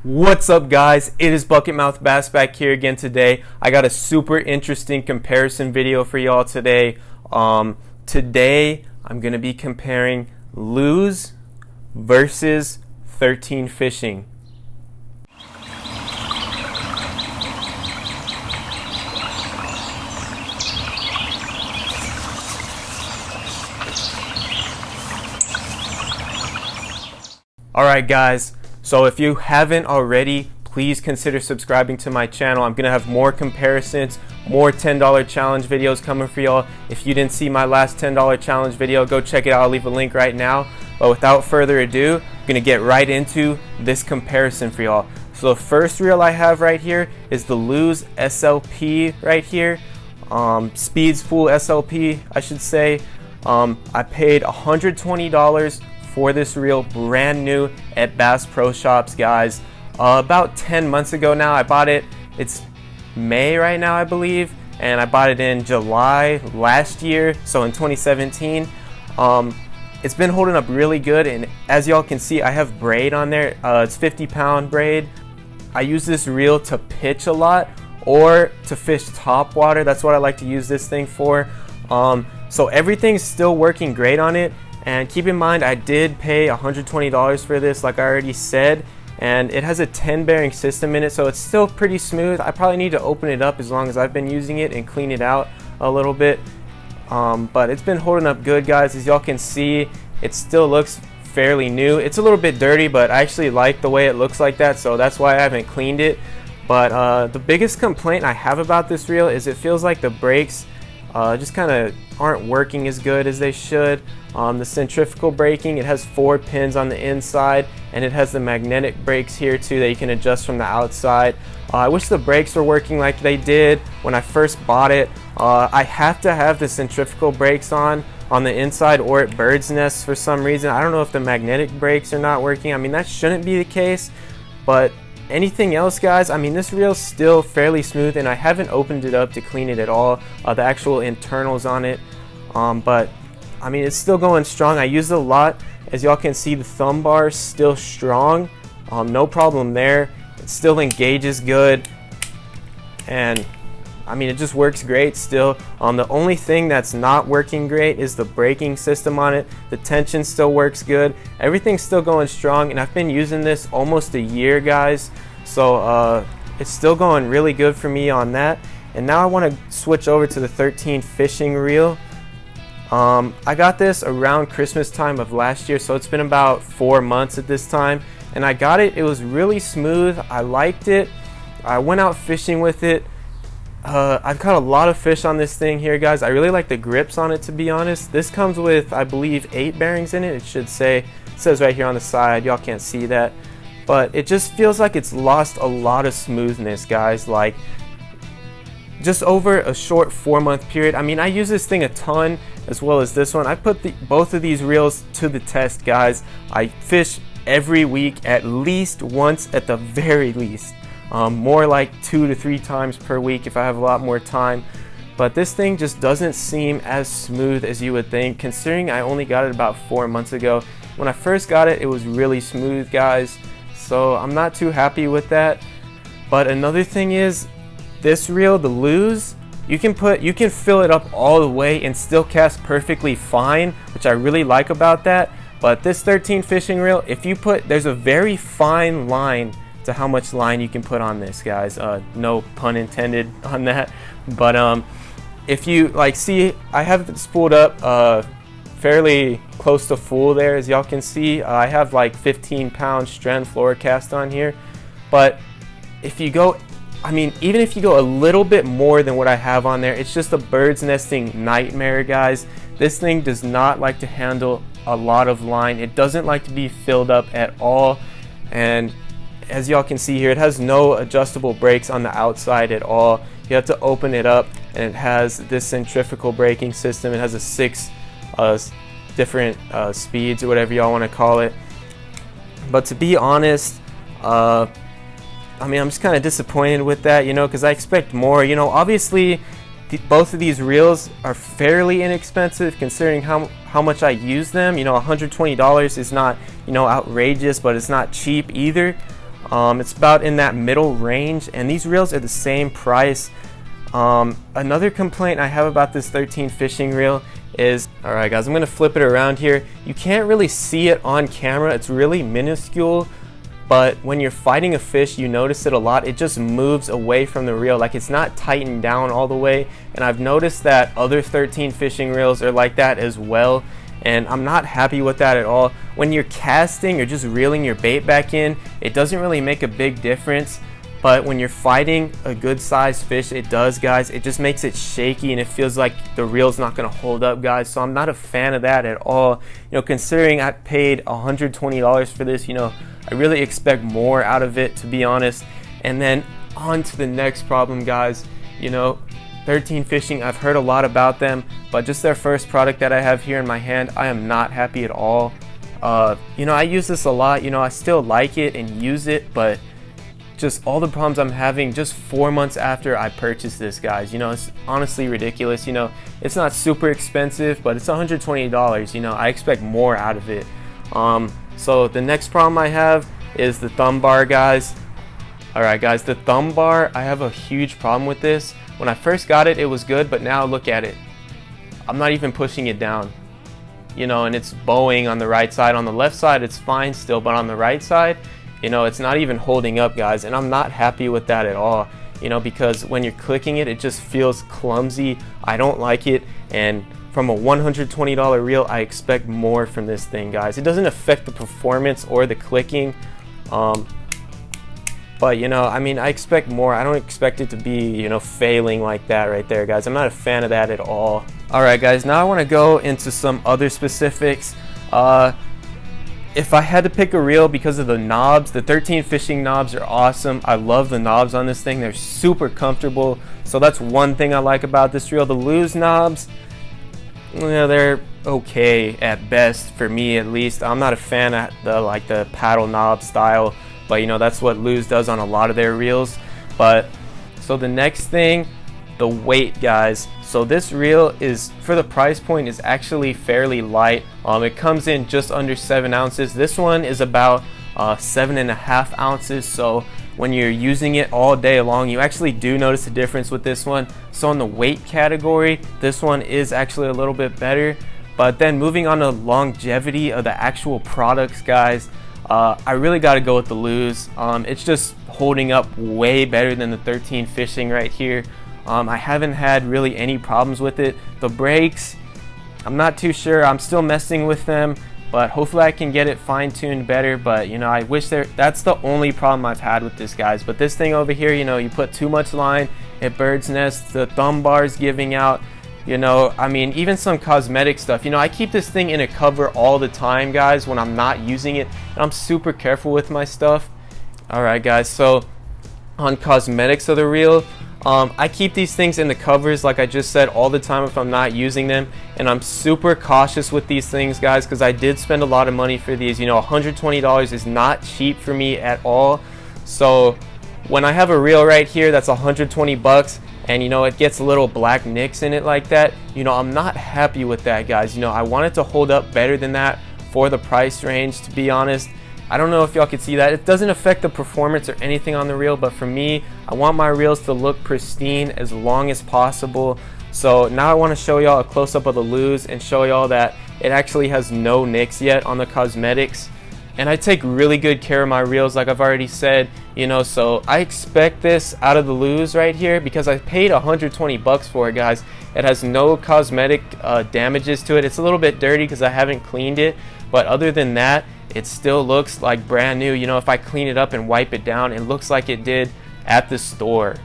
What's up, guys? It is Bucketmouth Bass back here again today. I got a super interesting comparison video for y'all today. Today I'm gonna be comparing lures versus 13 fishing. Alright guys, so if you haven't already, please consider subscribing to my channel. I'm gonna have more comparisons, more $10 challenge videos coming for y'all. If you didn't see my last $10 challenge video, go check it out. I'll leave a link right now. But without further ado, I'm gonna get right into this comparison for y'all. So the first reel I have right here is the Lose SLP right here. Speed Spool SLP, I should say. I paid $120 for this reel, brand new at Bass Pro Shops, guys. About 10 months ago now. I bought it. It's May right now, I believe, and I bought it in July last year, so in 2017. It's been holding up really good, and as y'all can see, I have braid on there. It's 50-pound braid. I use this reel to pitch a lot or to fish top water. That's what I like to use this thing for. So everything's still working great on it. And keep in mind, I did pay $120 for this, like I already said, and it has a 10 bearing system in it, so it's still pretty smooth. I probably need to open it up as long as I've been using it and clean it out a little bit. But it's been holding up good, guys. As y'all can see, it still looks fairly new. It's a little bit dirty, but I actually like the way it looks like that, so that's why I haven't cleaned it. But the biggest complaint I have about this reel is it feels like the brakes just kind of aren't working as good as they should. The centrifugal braking, it has 4 pins on the inside, and it has the magnetic brakes here too that you can adjust from the outside. I wish the brakes were working like they did when I first bought it. I have to have the centrifugal brakes on the inside or it bird's nests for some reason. I don't know if the magnetic brakes are not working. I mean, that shouldn't be the case, but anything else, guys, I mean, this reel's still fairly smooth, and I haven't opened it up to clean it at all, the actual internals on it. But I mean, it's still going strong. I used it a lot. As y'all can see, the thumb bar is still strong. No problem there. It still engages good, and I mean, it just works great still. The only thing that's not working great is the braking system on it. The tension still works good. Everything's still going strong, and I've been using this almost a year, guys. So it's still going really good for me on that. And now I want to switch over to the 13 fishing reel. I got this around Christmas time of last year, so it's been about 4 months at this time. And I got it. It was really smooth. I liked it. I went out fishing with it. I've caught a lot of fish on this thing here, guys. I really like the grips on it, to be honest. This comes with, I believe, 8 bearings in it. It should say, it says right here on the side. Y'all can't see that, but it just feels like it's lost a lot of smoothness, guys. Like, just over a short 4-month period. I mean, I use this thing a ton, as well as this one. I put both of these reels to the test, guys. I fish every week at least once, at the very least. More like 2 to 3 times per week if I have a lot more time. But this thing just doesn't seem as smooth as you would think, considering I only got it about 4 months ago. When I first got it, it was really smooth, guys. So I'm not too happy with that. But another thing is, this reel, the Lose, you can fill it up all the way and still cast perfectly fine, which I really like about that. But this 13 fishing reel, there's a very fine line to how much line you can put on this, guys. No pun intended on that. But if you see, I have it spooled up fairly close to full there, as y'all can see. I have like 15-pound strand fluorocast on here. But if you go, I mean, even if you go a little bit more than what I have on there, it's just a bird's nesting nightmare, guys. This thing does not like to handle a lot of line. It doesn't like to be filled up at all. And as y'all can see here, it has no adjustable brakes on the outside at all. You have to open it up, and it has this centrifugal braking system. It has a 6 different speeds, or whatever y'all want to call it. But to be honest, I mean, I'm just kind of disappointed with that, you know, because I expect more. You know, obviously both of these reels are fairly inexpensive considering how much I use them. You know, $120 is not, you know, outrageous, but it's not cheap either. It's about in that middle range, and these reels are the same price. Another complaint I have about this 13 fishing reel is, alright guys, I'm gonna flip it around here. You can't really see it on camera, it's really minuscule, but when you're fighting a fish, you notice it a lot. It just moves away from the reel, like it's not tightened down all the way. And I've noticed that other 13 fishing reels are like that as well, and I'm not happy with that at all. When you're casting or just reeling your bait back in, it doesn't really make a big difference. But when you're fighting a good sized fish, it does, guys. It just makes it shaky and it feels like the reel's not gonna hold up, guys. So I'm not a fan of that at all. You know, considering I paid $120 for this, you know, I really expect more out of it, to be honest. And then on to the next problem, guys. You know, 13 Fishing, I've heard a lot about them, but just their first product that I have here in my hand, I am not happy at all. You know, I use this a lot. You know, I still like it and use it, but just all the problems I'm having just 4 months after I purchased this, guys. You know, it's honestly ridiculous. You know, it's not super expensive, but it's $120. You know, I expect more out of it. So the next problem I have is the thumb bar, guys. Alright guys, the thumb bar, I have a huge problem with this. When I first got it, it was good, but now look at it. I'm not even pushing it down. You know, and it's bowing on the right side. On the left side, it's fine still, but on the right side, you know, it's not even holding up, guys, and I'm not happy with that at all. You know, because when you're clicking it, it just feels clumsy. I don't like it, and from a $120 reel, I expect more from this thing, guys. It doesn't affect the performance or the clicking, but you know, I mean, I expect more. I don't expect it to be, you know, failing like that right there, guys. I'm not a fan of that at all. Alright guys, now I want to go into some other specifics. If I had to pick a reel because of the knobs, the 13 Fishing knobs are awesome. I love the knobs on this thing. They're super comfortable. So that's one thing I like about this reel. The Lose knobs, you know, they're okay at best for me, at least. I'm not a fan of the paddle knob style, but you know, that's what Lose does on a lot of their reels. But so the next thing, the weight, guys. So this reel is, for the price point, is actually fairly light. It comes in just under 7 ounces. This one is about 7.5 ounces. So when you're using it all day long, you actually do notice a difference with this one. So in the weight category, this one is actually a little bit better. But then moving on to longevity of the actual products, guys, I really got to go with the Lose. It's just holding up way better than the 13 Fishing right here. I haven't had really any problems with it. The brakes, I'm not too sure. I'm still messing with them, but hopefully I can get it fine-tuned better. But you know, I wish that's the only problem I've had with this, guys. But this thing over here, you know, you put too much line, it bird's nests, the thumb bar's giving out. You know, I mean, even some cosmetic stuff. You know, I keep this thing in a cover all the time, guys, when I'm not using it, and I'm super careful with my stuff. Alright guys, so on cosmetics of the reel, I keep these things in the covers, like I just said, all the time if I'm not using them, and I'm super cautious with these things, guys, because I did spend a lot of money for these. You know, $120 is not cheap for me at all. So when I have a reel right here that's 120 bucks, and you know, it gets little black nicks in it like that, you know, I'm not happy with that, guys. You know, I want it to hold up better than that for the price range, to be honest. I don't know if y'all can see that. It doesn't affect the performance or anything on the reel, but for me, I want my reels to look pristine as long as possible. So now I want to show y'all a close-up of the Lose and show y'all that it actually has no nicks yet on the cosmetics. And I take really good care of my reels, like I've already said, you know, so I expect this out of the Lose right here because I paid 120 bucks for it, guys. It has no cosmetic damages to it. It's a little bit dirty because I haven't cleaned it, but other than that, it still looks like brand new. You know, if I clean it up and wipe it down, it looks like it did at the store.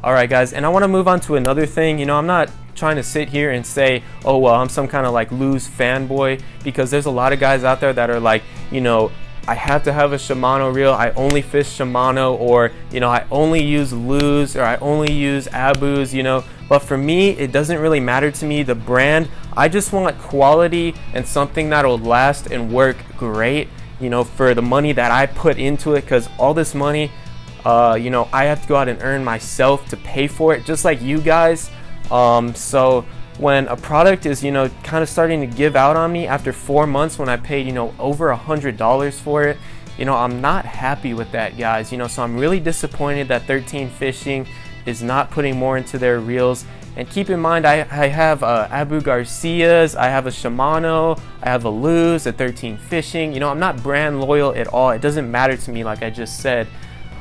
Alright guys, and I want to move on to another thing. You know, I'm not trying to sit here and say, oh well, I'm some kind of like Lose fanboy, because there's a lot of guys out there that are like, you know, I have to have a Shimano reel, I only fish Shimano, or you know, I only use Lose, or I only use Abu's, you know. But for me, it doesn't really matter to me the brand. I just want quality and something that'll last and work great, you know, for the money that I put into it, because all this money, you know, I have to go out and earn myself to pay for it, just like you guys. So when a product is, you know, kind of starting to give out on me after 4 months when I paid, you know, over $100 for it, you know, I'm not happy with that, guys. You know, so I'm really disappointed that 13 Fishing is not putting more into their reels. And keep in mind, I have Abu Garcia's, I have a Shimano, I have a Luz, a 13 Fishing. You know, I'm not brand loyal at all. It doesn't matter to me, like I just said.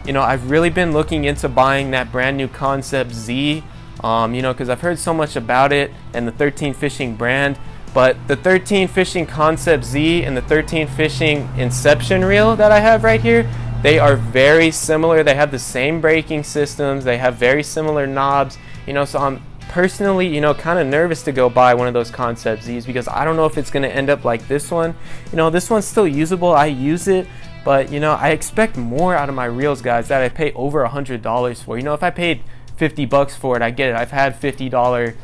You know, I've really been looking into buying that brand new Concept Z, you know, because I've heard so much about it and the 13 Fishing brand. But the 13 Fishing Concept Z and the 13 Fishing Inception reel that I have right here, they are very similar. They have the same braking systems. They have very similar knobs. You know, so I'm personally, you know, kind of nervous to go buy one of those Concept Z's because I don't know if it's going to end up like this one. You know, this one's still usable. I use it, but you know, I expect more out of my reels, guys, that I pay over $100 for. You know, if I paid 50 bucks for it, I get it. I've had $50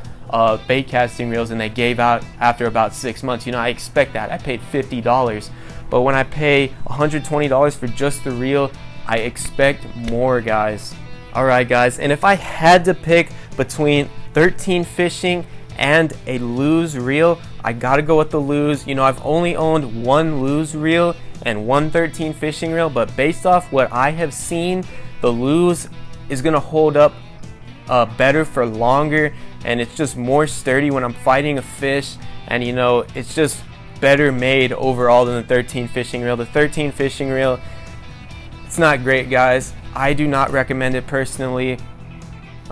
bait casting reels and they gave out after about 6 months. You know, I expect that. I paid $50, but when I pay $120 for just the reel, I expect more, guys. Alright guys, and if I had to pick between 13 Fishing and a Luz reel, I gotta go with the Luz. You know, I've only owned one Luz reel and one 13 Fishing reel, but based off what I have seen, the Luz is gonna hold up better for longer, and it's just more sturdy when I'm fighting a fish, and you know, it's just better made overall than the 13 Fishing reel. The 13 Fishing reel, it's not great, guys. I do not recommend it personally.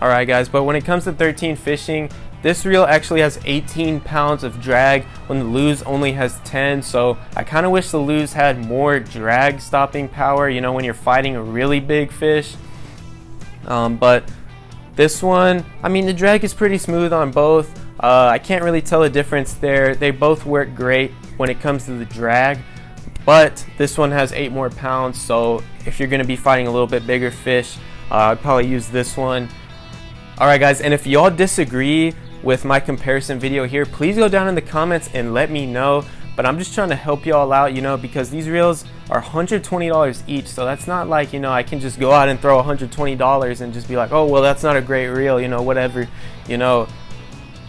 Alright guys, but when it comes to 13 Fishing, this reel actually has 18 pounds of drag when the Luz only has 10, so I kind of wish the Luz had more drag stopping power, you know, when you're fighting a really big fish. But this one, I mean, the drag is pretty smooth on both. I can't really tell a difference there. They both work great when it comes to the drag, but this one has 8 more pounds, so if you're going to be fighting a little bit bigger fish, I'd probably use this one. Alright guys, and if y'all disagree with my comparison video here, please go down in the comments and let me know. But I'm just trying to help y'all out, you know, because these reels are $120 each, so that's not like, you know, I can just go out and throw $120 and just be like, oh well, that's not a great reel, you know, whatever. You know,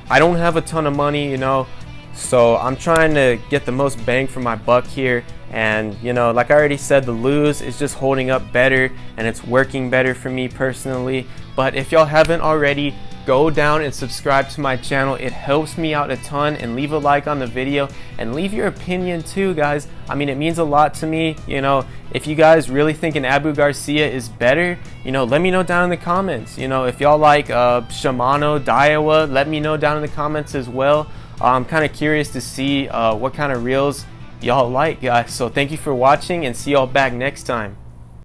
I don't have a ton of money, you know, so I'm trying to get the most bang for my buck here. And you know, like I already said, the Luz is just holding up better and it's working better for me personally. But if y'all haven't already, go down and subscribe to my channel. It helps me out a ton, and leave a like on the video and leave your opinion too, guys. I mean, it means a lot to me. You know, if you guys really think an Abu Garcia is better, you know, let me know down in the comments. You know, if y'all like Shimano, Daiwa, let me know down in the comments as well. I'm kind of curious to see what kind of reels y'all like, guys. So thank you for watching, and see y'all back next time.